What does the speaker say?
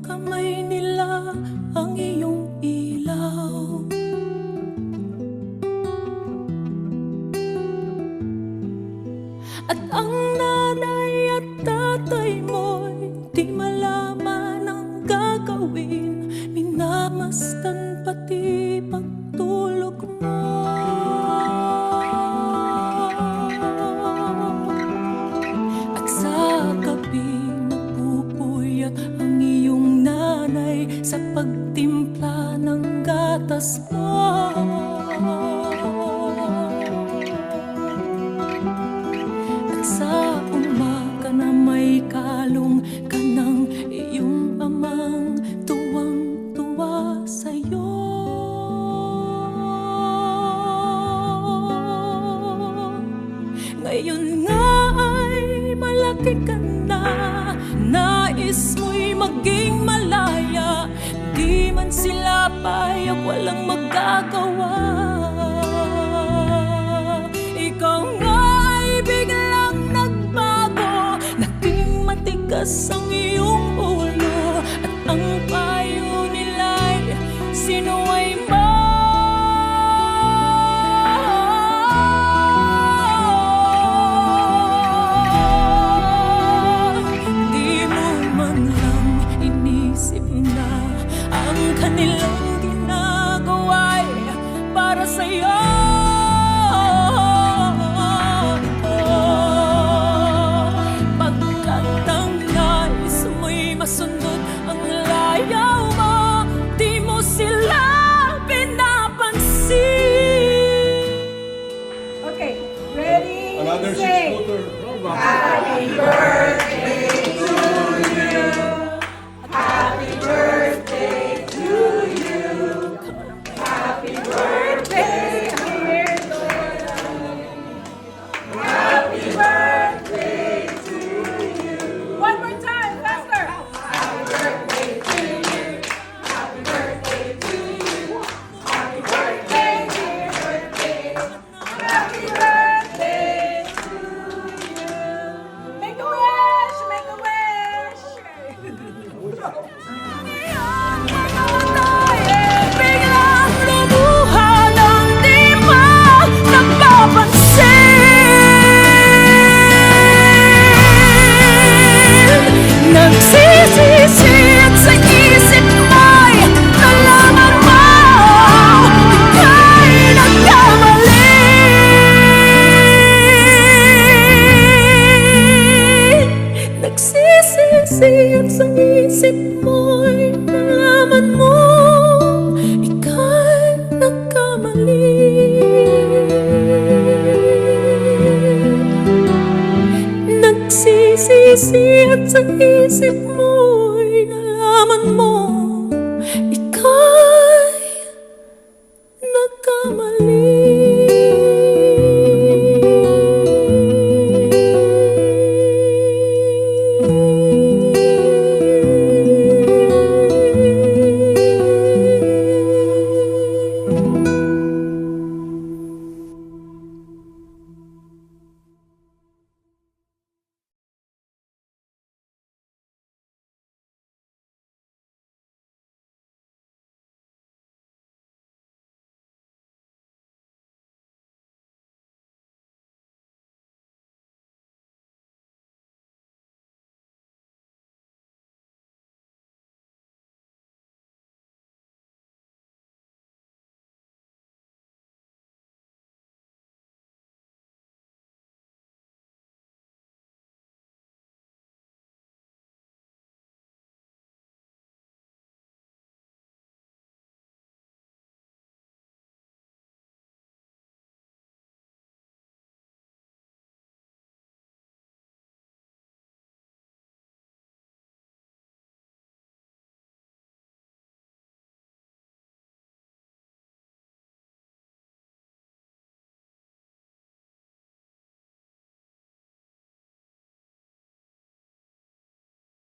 kamay nila ang iyong ilaw. At ang nanay at tatay mo'y di malaman ang gagawin, minamasdan pati pagtulog mo. At sa gabi napupuyat ang iyong nanay sa pagtimpla ng gatas mo. Sa umaga na may kalong ka ng iyong amang tuwang-tuwa sa'yo. Ngayon nga ay malaki ka na, nais mo'y maging malaya, di man sila payag, walang magagawa. Ikaw nga matigas ang iyong ulo, at ang payo nila'y sinuway mo. Di mo man lang inisip na ang kanilang ginagawa'y para sa'yo. Masunod ang layaw mo, di mo sila pinapansin. Okay, ready? Another Say, 6-footer. Happy birthday to you. Happy birthday to you. Happy birthday, dear Lord. Happy birthday to you. One more time, faster. Happy birthday to you. Happy birthday to you. Happy birthday, dear birthday. Happy birthday to you. Make a wish, make a wish. Biglang lumuha ng di mo napapansin. Nagsisisi at sa isip mo'y nalaman mo ika'y nagkamali. Nagsisisi at sa isip mo'y nalaman mo ika'y nagkamali. Nagsisisi at sa isip mo'y nalaman mo